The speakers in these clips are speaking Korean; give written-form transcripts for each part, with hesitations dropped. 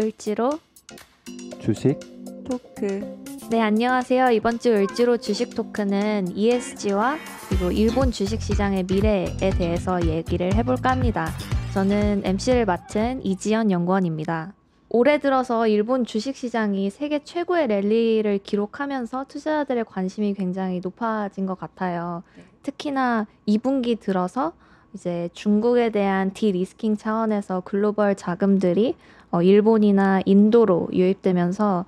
을지로 주식 토크. 네, 안녕하세요. 이번 주 을지로 주식 토크는 ESG와 그리고 일본 주식시장의 미래에 대해서 얘기를 해볼까 합니다. 저는 MC를 맡은 이지연 연구원입니다. 올해 들어서 일본 주식시장이 세계 최고의 랠리를 기록하면서 투자자들의 관심이 굉장히 높아진 것 같아요. 특히나 2분기 들어서 이제 중국에 대한 디리스킹 차원에서 글로벌 자금들이 일본이나 인도로 유입되면서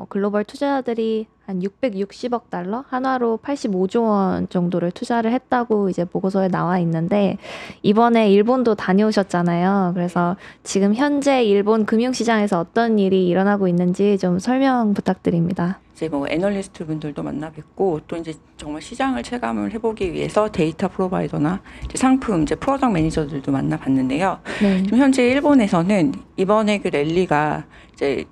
글로벌 투자자들이 한 660억 달러, 한화로 85조 원 정도를 투자를 했다고 이제 보고서에 나와 있는데, 이번에 일본도 다녀오셨잖아요. 그래서 지금 현재 일본 금융시장에서 어떤 일이 일어나고 있는지 좀 설명 부탁드립니다. 이제 뭐 애널리스트 분들도 만나 뵙고, 또 이제 정말 시장을 체감을 해보기 위해서 데이터 프로바이더나 이제 상품, 이제 프로덕트 매니저들도 만나 봤는데요. 네. 지금 현재 일본에서는 이번에 그 랠리가 이제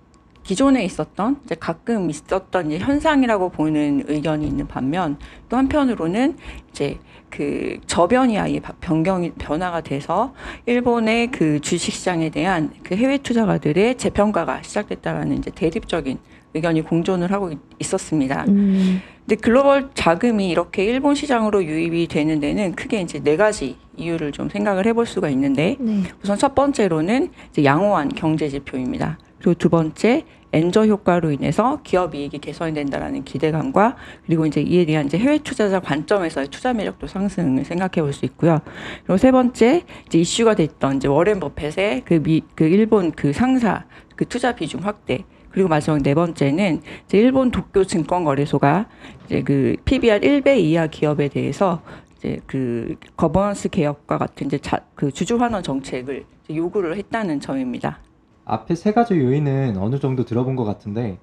기존에 있었던, 이제 가끔 있었던 이제 현상이라고 보는 의견이 있는 반면, 또 한편으로는 이제 그 저변이 아예 변화가 돼서 일본의 그 주식시장에 대한 그 해외 투자가들의 재평가가 시작됐다라는 이제 대립적인 의견이 공존을 하고 있었습니다. 근데 글로벌 자금이 이렇게 일본 시장으로 유입이 되는 데는 크게 이제 네 가지 이유를 좀 생각을 해볼 수가 있는데, 네. 우선 첫 번째로는 이제 양호한 경제 지표입니다. 그리고 두 번째, 엔저 효과로 인해서 기업 이익이 개선된다라는 기대감과, 그리고 이제 이에 대한 이제 해외 투자자 관점에서의 투자 매력도 상승을 생각해 볼 수 있고요. 그리고 세 번째, 이제 이슈가 됐던 이제 워렌 버핏의 그 일본 그 상사 그 투자 비중 확대. 그리고 마지막 네 번째는 이제 일본 도쿄 증권거래소가 이제 그 PBR 1배 이하 기업에 대해서 이제 그 거버넌스 개혁과 같은 이제 그 주주 환원 정책을 이제 요구를 했다는 점입니다. 앞에 세 가지 요인은 어느 정도 들어본 것 같은데,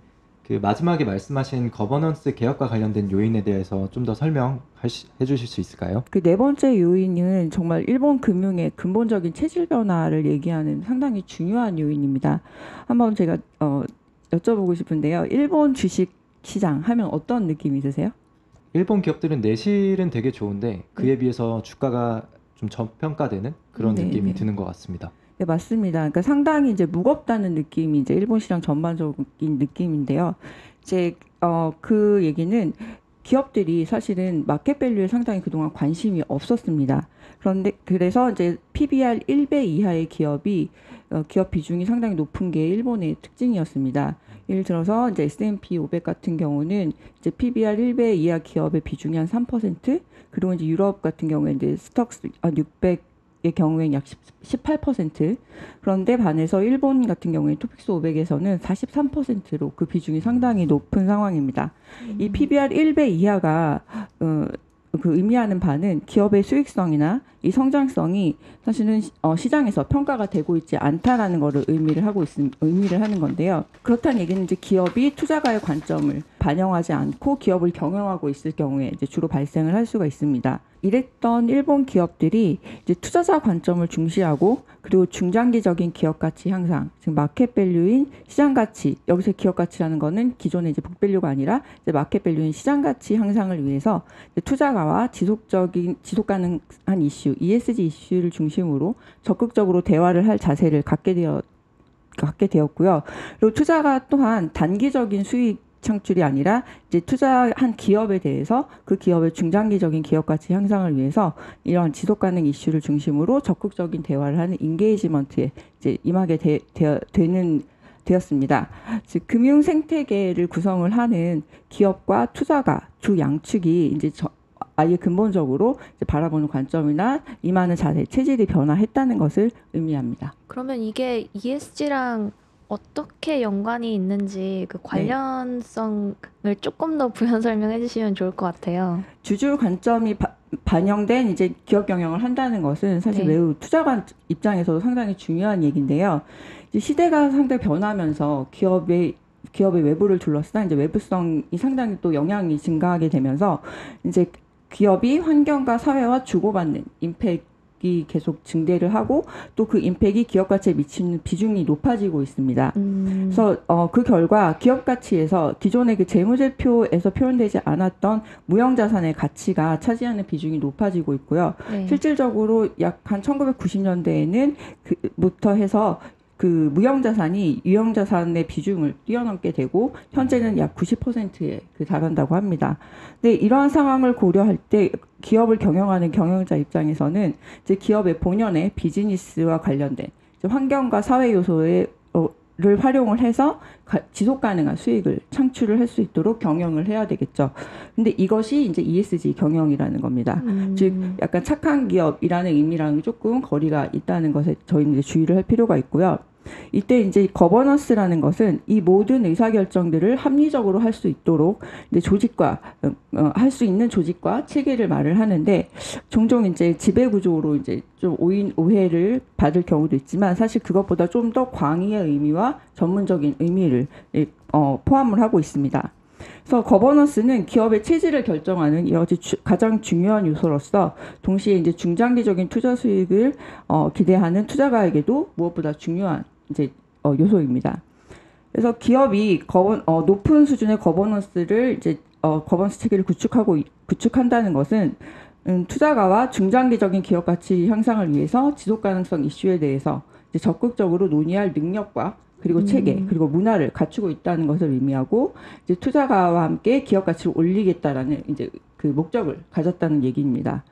그 마지막에 말씀하신 거버넌스 개혁과 관련된 요인에 대해서 좀 더 설명해 주실 수 있을까요? 그 네 번째 요인은 정말 일본 금융의 근본적인 체질 변화를 얘기하는 상당히 중요한 요인입니다. 한번 제가 여쭤보고 싶은데요. 일본 주식 시장 하면 어떤 느낌이 드세요? 일본 기업들은 내실은 되게 좋은데 그에 비해서 주가가 좀 저평가되는 그런 네, 느낌이 네. 드는 것 같습니다. 네, 맞습니다. 그러니까 상당히 이제 무겁다는 느낌이 이제 일본 시장 전반적인 느낌인데요. 이제 그 얘기는 기업들이 사실은 마켓 밸류에 상당히 그동안 관심이 없었습니다. 그래서 이제 PBR 1배 이하의 기업이 기업 비중이 상당히 높은 게 일본의 특징이었습니다. 예를 들어서 이제 S&P 500 같은 경우는 이제 PBR 1배 이하 기업의 비중이 한 3%, 그리고 이제 유럽 같은 경우에 이제 스톡스 600의 경우에는 약 18%. 그런데 반해서 일본 같은 경우에 토픽스 500에서는 43%로 그 비중이 상당히 높은 상황입니다. 이 PBR 1배 이하가 그 의미하는 바는 기업의 수익성이나 이 성장성이 사실은 시장에서 평가가 되고 있지 않다라는 것을 의미를 하는 건데요. 그렇다는 얘기는 이제 기업이 투자가의 관점을 반영하지 않고 기업을 경영하고 있을 경우에 이제 주로 발생을 할 수가 있습니다. 이랬던 일본 기업들이 이제 투자자 관점을 중시하고, 그리고 중장기적인 기업 가치 향상, 즉 마켓 밸류인 시장 가치, 여기서 기업 가치라는 거는 기존의 이제 북 밸류가 아니라 이제 마켓 밸류인 시장 가치 향상을 위해서 투자가와 지속 가능한 이슈, ESG 이슈를 중심으로 적극적으로 대화를 할 자세를 갖게 되었고요. 그리고 투자가 또한 단기적인 수익 창출이 아니라 이제 투자한 기업에 대해서 그 기업의 중장기적인 기업 가치 향상을 위해서 이런 지속 가능 이슈를 중심으로 적극적인 대화를 하는 인게이지먼트에 이제 임하게 되었습니다. 즉 금융 생태계를 구성을 하는 기업과 투자가 주 양측이 이제 아예 근본적으로 이제 바라보는 관점이나 임하는 자세, 체질이 변화했다는 것을 의미합니다. 그러면 이게 ESG랑 어떻게 연관이 있는지 그 관련성을 조금 더 부연 설명해 주시면 좋을 것 같아요. 주주 관점이 반영된 이제 기업 경영을 한다는 것은 사실 매우 투자관 입장에서도 상당히 중요한 얘기인데요. 이제 시대가 상당히 변하면서 기업의 외부를 둘러싼 이제 외부성이 상당히 또 영향이 증가하게 되면서 이제 기업이 환경과 사회와 주고받는 임팩이 계속 증대를 하고, 또 그 임팩이 기업 가치에 미치는 비중이 높아지고 있습니다. 그래서 그 결과 기업 가치에서 기존의 그 재무제표에서 표현되지 않았던 무형자산의 가치가 차지하는 비중이 높아지고 있고요. 네. 실질적으로 약 한 1990년대에는 부터 해서 그 무형자산이 유형자산의 비중을 뛰어넘게 되고 현재는 약 90%에 달한다고 합니다. 근데 이러한 상황을 고려할 때 기업을 경영하는 경영자 입장에서는 이제 기업의 본연의 비즈니스와 관련된 이제 환경과 사회 요소에 를 활용을 해서 지속 가능한 수익을 창출을 할 수 있도록 경영을 해야 되겠죠. 근데 이것이 이제 ESG 경영이라는 겁니다. 즉 약간 착한 기업이라는 의미랑은 조금 거리가 있다는 것에 저희는 이제 주의를 할 필요가 있고요. 이때 이제 거버넌스라는 것은 이 모든 의사결정들을 합리적으로 할 수 있도록 이제 조직과 할 수 있는 조직과 체계를 말을 하는데 종종 이제 지배구조로 이제 좀 오해를 받을 경우도 있지만 사실 그것보다 좀 더 광의의 의미와 전문적인 의미를 포함을 하고 있습니다. 그래서 거버넌스는 기업의 체질을 결정하는 가장 중요한 요소로서 동시에 이제 중장기적인 투자 수익을 기대하는 투자가에게도 무엇보다 중요한 이제 요소입니다. 그래서 기업이 높은 수준의 거버넌스를 이제 거버넌스 체계를 구축한다는 것은 투자가와 중장기적인 기업 가치 향상을 위해서 지속 가능성 이슈에 대해서 이제 적극적으로 논의할 능력과 그리고 체계, 그리고 문화를 갖추고 있다는 것을 의미하고 이제 투자가와 함께 기업 가치를 올리겠다라는 이제 그 목적을 가졌다는 얘기입니다.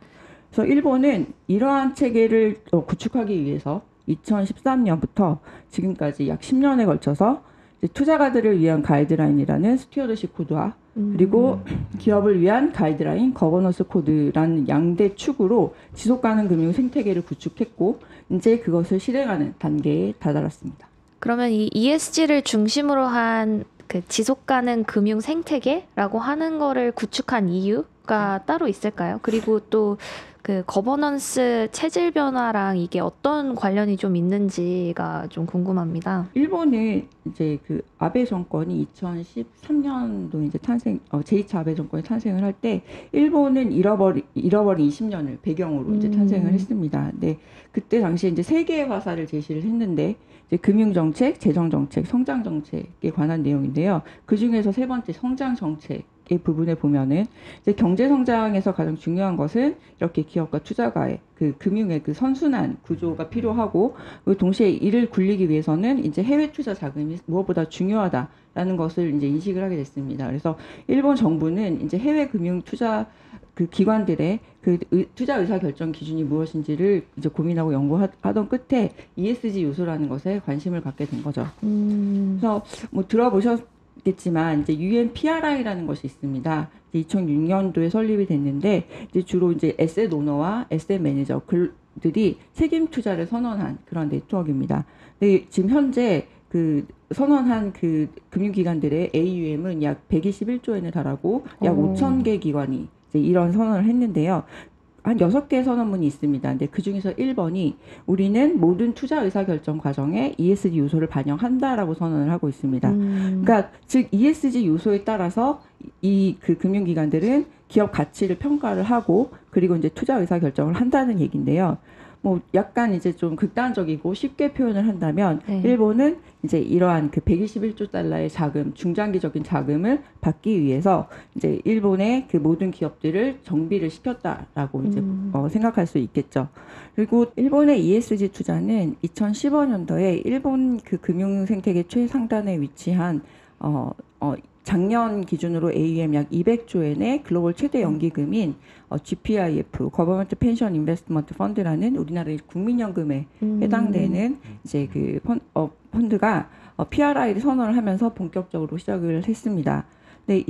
그래서 일본은 이러한 체계를 구축하기 위해서 2013년부터 지금까지 약 10년에 걸쳐서 이제 투자가들을 위한 가이드라인이라는 스튜어드십 코드와 그리고 기업을 위한 가이드라인 거버넌스 코드라는 양대 축으로 지속 가능 금융 생태계를 구축했고 이제 그것을 실행하는 단계에 다다랐습니다. 그러면 이 ESG를 중심으로 한 그 지속 가능 금융 생태계라고 하는 거를 구축한 이유가 따로 있을까요? 그리고 또 그 거버넌스 체질 변화랑 이게 어떤 관련이 좀 있는지가 좀 궁금합니다. 일본은 이제 그 아베 정권이 2013년도 이제 제2차 아베 정권이 탄생을 할 때 일본은 잃어버린 20년을 배경으로 이제 탄생을 했습니다. 근데 그때 당시에 이제 세 개의 화살을 제시를 했는데 이제 금융 정책, 재정 정책, 성장 정책에 관한 내용인데요. 그 중에서 세 번째 성장 정책 의 부분에 보면은 이제 경제 성장에서 가장 중요한 것은 이렇게 기업과 투자가의 그 금융의 그 선순환 구조가 필요하고 그리고 동시에 이를 굴리기 위해서는 이제 해외 투자 자금이 무엇보다 중요하다라는 것을 이제 인식을 하게 됐습니다. 그래서 일본 정부는 이제 해외 금융 투자 그 기관들의 그 투자 의사 결정 기준이 무엇인지를 이제 고민하고 연구하던 끝에 ESG 요소라는 것에 관심을 갖게 된 거죠. 그래서 뭐 들어보셨겠지만 이제 UNPRI라는 것이 있습니다. 2006년도에 설립이 됐는데 이제 주로 이제 에셋 오너와 에셋 매니저들이 책임 투자를 선언한 그런 네트워크입니다. 근데 지금 현재 그 선언한 그 금융기관들의 AUM은 약 121조엔에 달하고 약 5,000개 기관이 이제 이런 선언을 했는데요. 한 6개의 선언문이 있습니다. 근데 그 중에서 1번이 우리는 모든 투자 의사결정 과정에 ESG 요소를 반영한다라고 선언을 하고 있습니다. 그러니까 즉 ESG 요소에 따라서 이 그 금융기관들은 기업 가치를 평가를 하고 그리고 이제 투자 의사결정을 한다는 얘기인데요. 뭐 약간 이제 좀 극단적이고 쉽게 표현을 한다면 일본은 이제 이러한 그 121조 달러의 자금, 중장기적인 자금을 받기 위해서 이제 일본의 그 모든 기업들을 정비를 시켰다라고 이제 생각할 수 있겠죠. 그리고 일본의 ESG 투자는 2015년도에 일본 그 금융 생태계 최상단에 위치한 작년 기준으로 AUM 약 200조엔의 글로벌 최대 연기금인 GPIF, Government Pension Investment Fund라는 우리나라의 국민연금에 해당되는 이제 그 펀드가 PRI를 선언을 하면서 본격적으로 시작을 했습니다. 근데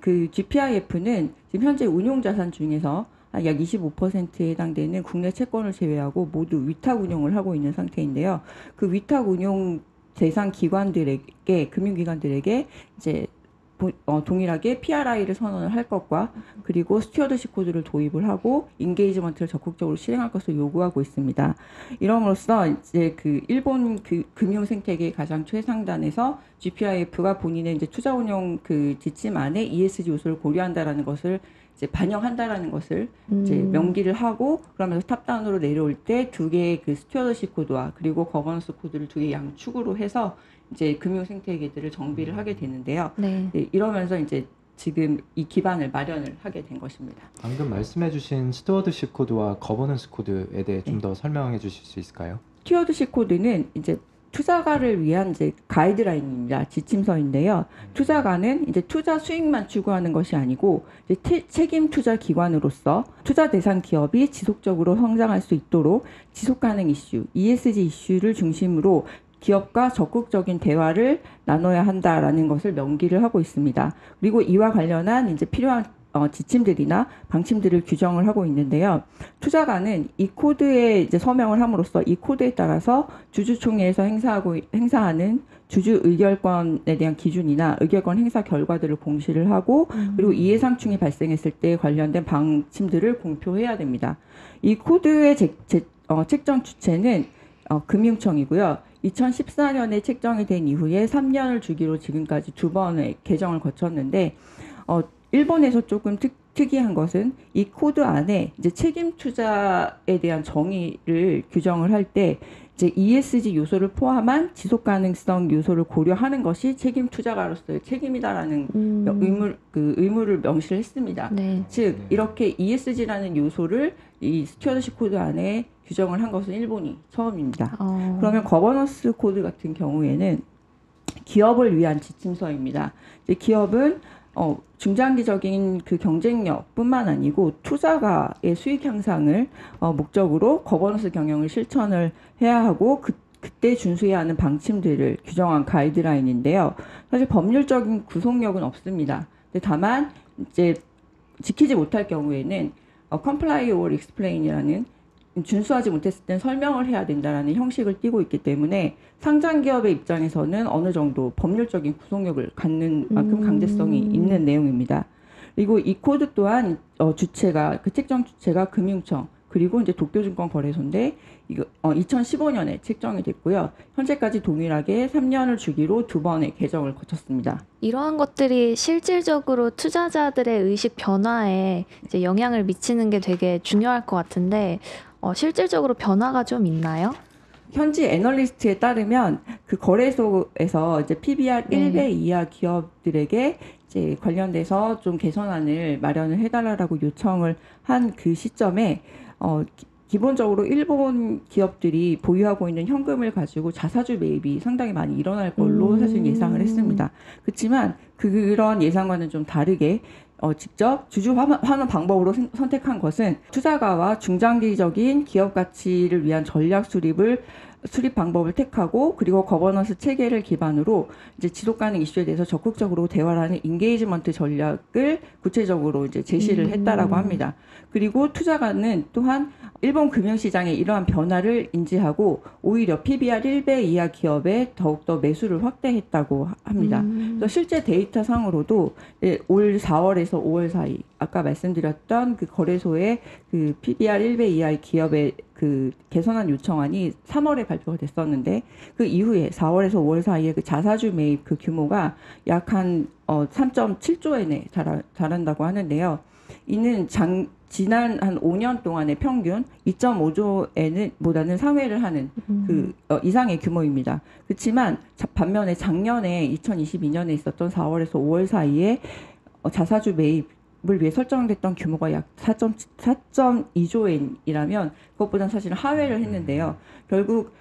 그 GPIF는 지금 현재 운용 자산 중에서 약 25%에 해당되는 국내 채권을 제외하고 모두 위탁 운용을 하고 있는 상태인데요. 그 위탁 운용 대상 기관들에게 금융기관들에게 이제 동일하게 PRI를 선언을 할 것과 그리고 스튜어드십 코드를 도입을 하고 인게이지먼트를 적극적으로 실행할 것을 요구하고 있습니다. 이럼으로써 이제 그 일본 그 금융 생태계의 가장 최상단에서 GPIF가 본인의 이제 투자 운용 그 지침 안에 ESG 요소를 고려한다라는 것을 이제 반영한다라는 것을 이제 명기를 하고 그러면서 탑다운으로 내려올 때 두 개의 그 스튜어드십 코드와 그리고 거버넌스 코드를 두 개 양축으로 해서 이제 금융 생태계들을 정비를 하게 되는데요. 네, 이러면서 이제 지금 이 기반을 마련을 하게 된 것입니다. 방금 말씀해주신 스튜어드십 코드와 거버넌스 코드에 대해 좀 더 설명해 주실 수 있을까요? 스튜어드십 코드는 이제 투자가를 위한 이제 가이드라인입니다. 지침서인데요. 투자가는 이제 투자 수익만 추구하는 것이 아니고 이제 책임 투자 기관으로서 투자 대상 기업이 지속적으로 성장할 수 있도록 지속 가능 이슈, ESG 이슈를 중심으로 기업과 적극적인 대화를 나눠야 한다라는 것을 명기를 하고 있습니다. 그리고 이와 관련한 이제 필요한 지침들이나 방침들을 규정을 하고 있는데요. 투자가는 이 코드에 이제 서명을 함으로써 이 코드에 따라서 주주총회에서 행사하는 주주 의결권에 대한 기준이나 의결권 행사 결과들을 공시를 하고 그리고 이해상충이 발생했을 때 관련된 방침들을 공표해야 됩니다. 이 코드의 책정 주체는 금융청이고요. 2014년에 책정이 된 이후에 3년을 주기로 지금까지 2번의 개정을 거쳤는데 일본에서 조금 특이한 것은 이 코드 안에 이제 책임 투자에 대한 정의를 규정을 할 때 이제 ESG 요소를 포함한 지속 가능성 요소를 고려하는 것이 책임 투자가로서의 책임이다라는 의무를 명시를 했습니다. 네. 즉 이렇게 ESG라는 요소를 이 스튜어드십 코드 안에 규정을 한 것은 일본이 처음입니다. 그러면 거버넌스 코드 같은 경우에는 기업을 위한 지침서입니다. 이제 기업은 중장기적인 그 경쟁력뿐만 아니고 투자가의 수익 향상을 목적으로 거버넌스 경영을 실천을 해야 하고 그때 준수해야 하는 방침들을 규정한 가이드라인인데요. 사실 법률적인 구속력은 없습니다. 근데 다만 이제 지키지 못할 경우에는 comply or explain이라는 준수하지 못했을 땐 설명을 해야 된다라는 형식을 띠고 있기 때문에 상장 기업의 입장에서는 어느 정도 법률적인 구속력을 갖는 만큼 강제성이 있는 내용입니다. 그리고 이 코드 또한 주체가 그 책정 주체가 금융청 그리고 이제 도쿄증권거래소인데 이거 2015년에 책정이 됐고요. 현재까지 동일하게 3년을 주기로 2번의 개정을 거쳤습니다. 이러한 것들이 실질적으로 투자자들의 의식 변화에 이제 영향을 미치는 게 되게 중요할 것 같은데 실질적으로 변화가 좀 있나요? 현지 애널리스트에 따르면 그 거래소에서 이제 PBR 1배 이하 기업들에게 이제 관련돼서 좀 개선안을 마련을 해달라고 요청을 한 그 시점에 기본적으로 일본 기업들이 보유하고 있는 현금을 가지고 자사주 매입이 상당히 많이 일어날 걸로 사실 예상을 했습니다. 그렇지만 그런 예상과는 좀 다르게 직접 주주 환원 방법으로 선택한 것은 투자가와 중장기적인 기업 가치를 위한 전략 수립 방법을 택하고 그리고 거버넌스 체계를 기반으로 이제 지속 가능 이슈에 대해서 적극적으로 대화를 하는 인게이지먼트 전략을 구체적으로 이제 제시를 했다라고 합니다. 그리고 투자가는 또한 일본 금융시장의 이러한 변화를 인지하고 오히려 PBR 1배 이하 기업에 더욱더 매수를 확대했다고 합니다. 그래서 실제 데이터상으로도 올 4월에서 5월 사이 아까 말씀드렸던 그 거래소의 그 PBR 1배 이하의 기업의 그 개선안 요청안이 3월에 발표가 됐었는데 그 이후에 4월에서 5월 사이에 그 자사주 매입 그 규모가 약 한 3.7조 엔에 달한다고 하는데요. 이는 지난 한 5년 동안의 평균 2.5조 엔보다는 상회를 하는 그 이상의 규모입니다. 그렇지만 반면에 작년에 2022년에 있었던 4월에서 5월 사이에 자사주 매입을 위해 설정됐던 규모가 약 4.2조 엔이라면 그것보다는 사실은 하회를 했는데요. 결국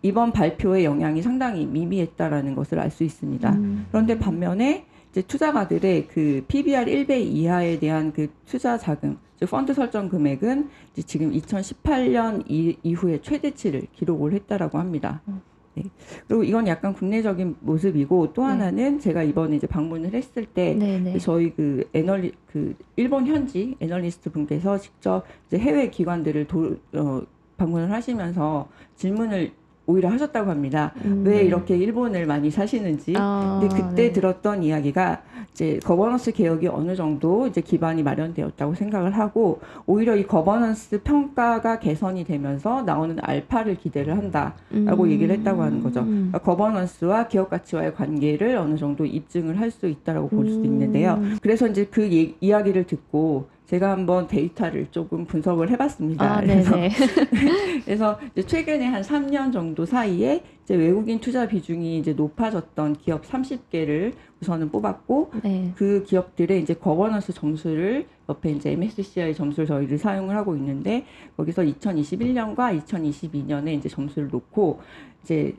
이번 발표의 영향이 상당히 미미했다라는 것을 알 수 있습니다. 그런데 반면에 이제 투자가들의 그 PBR 1배 이하에 대한 그 투자 자금, 즉 펀드 설정 금액은 이제 지금 2018년 이후에 최대치를 기록을 했다라고 합니다. 네. 그리고 이건 약간 국내적인 모습이고 또 하나는 제가 이번에 이제 방문을 했을 때 저희 그 일본 현지 애널리스트 분께서 직접 이제 해외 기관들을 방문을 하시면서 질문을 오히려 하셨다고 합니다. 왜 이렇게 일본을 많이 사시는지. 근데 그때 들었던 이야기가 이제 거버넌스 개혁이 어느 정도 이제 기반이 마련되었다고 생각을 하고 오히려 이 거버넌스 평가가 개선이 되면서 나오는 알파를 기대를 한다라고 얘기를 했다고 하는 거죠. 그러니까 거버넌스와 기업 가치와의 관계를 어느 정도 입증을 할 수 있다라고 볼 수도 있는데요. 그래서 이제 그 이야기를 듣고 제가 한번 데이터를 조금 분석을 해봤습니다. 아, 네네. 그래서 이제 최근에 한 3년 정도 사이에 이제 외국인 투자 비중이 이제 높아졌던 기업 30개를 우선은 뽑았고, 네. 그 기업들의 이제 거버넌스 점수를 옆에 이제 MSCI 점수를 저희를 사용을 하고 있는데, 거기서 2021년과 2022년에 이제 점수를 놓고 이제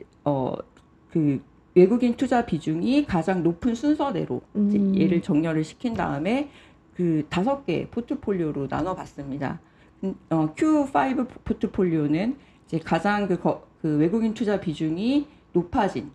그 외국인 투자 비중이 가장 높은 순서대로 이제 얘를 정렬을 시킨 다음에 그 5개 포트폴리오로 나눠봤습니다. Q5 포트폴리오는 이제 가장 그 외국인 투자 비중이 높아진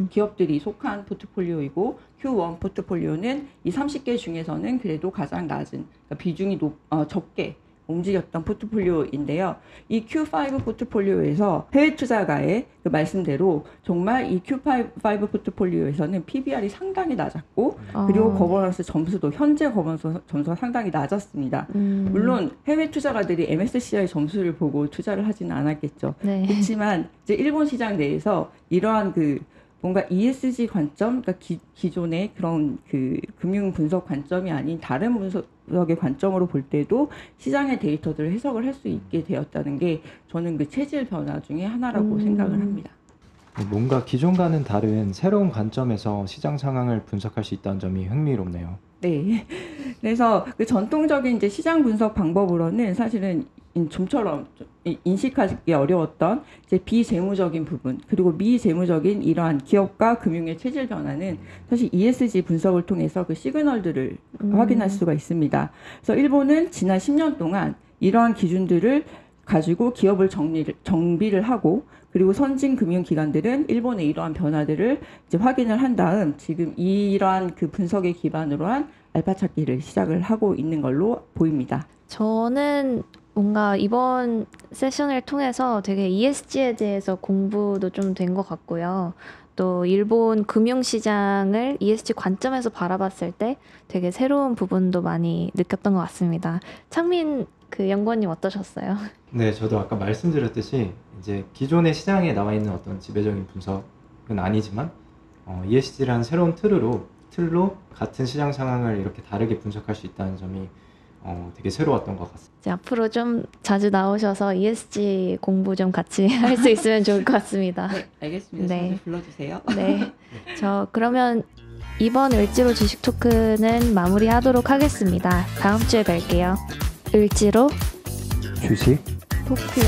기업들이 속한 포트폴리오이고, Q1 포트폴리오는 이 30개 중에서는 그래도 가장 낮은, 그러니까 비중이 적게 움직였던 포트폴리오인데요. 이 Q5 포트폴리오에서 해외 투자가의 그 말씀대로 정말 이 Q5 포트폴리오에서는 PBR이 상당히 낮았고, 그리고 거버넌스 점수도 현재 거버넌스 점수가 상당히 낮았습니다. 물론 해외 투자가들이 MSCI 점수를 보고 투자를 하지는 않았겠죠. 네. 그렇지만 이제 일본 시장 내에서 이러한 그 뭔가 ESG 관점, 그러니까 기존의 그런 그 금융 분석 관점이 아닌 다른 분석의 관점으로 볼 때도 시장의 데이터들을 해석을 할 수 있게 되었다는 게 저는 그 체질 변화 중에 하나라고 생각을 합니다. 뭔가 기존과는 다른 새로운 관점에서 시장 상황을 분석할 수 있다는 점이 흥미롭네요. 네. 그래서 그 전통적인 이제 시장 분석 방법으로는 사실은 좀처럼 인식하기 어려웠던 이제 비재무적인 부분, 그리고 미재무적인 이러한 기업과 금융의 체질 변화는 사실 ESG 분석을 통해서 그 시그널들을 확인할 수가 있습니다. 그래서 일본은 지난 10년 동안 이러한 기준들을 가지고 기업을 정비를 하고, 그리고 선진 금융기관들은 일본의 이러한 변화들을 이제 확인을 한 다음 지금 이러한 그 분석에 기반으로 한 알파 찾기를 시작을 하고 있는 걸로 보입니다. 저는 뭔가 이번 세션을 통해서 되게 ESG에 대해서 공부도 좀 된 것 같고요. 또 일본 금융시장을 ESG 관점에서 바라봤을 때 되게 새로운 부분도 많이 느꼈던 것 같습니다. 창민 그 연구원님 어떠셨어요? 네, 저도 아까 말씀드렸듯이 이제 기존의 시장에 나와 있는 어떤 지배적인 분석은 아니지만 ESG라는 새로운 틀로 같은 시장 상황을 이렇게 다르게 분석할 수 있다는 점이 되게 새로웠던 것 같습니다. 이제 앞으로 좀 자주 나오셔서 ESG 공부 좀 같이 할 수 있으면 좋을 것 같습니다. 네, 알겠습니다. 네. 자주 불러주세요. 네. 저 그러면 이번 을지로 주식 토크는 마무리하도록 하겠습니다. 다음 주에 뵐게요. 을지로 주식 토크.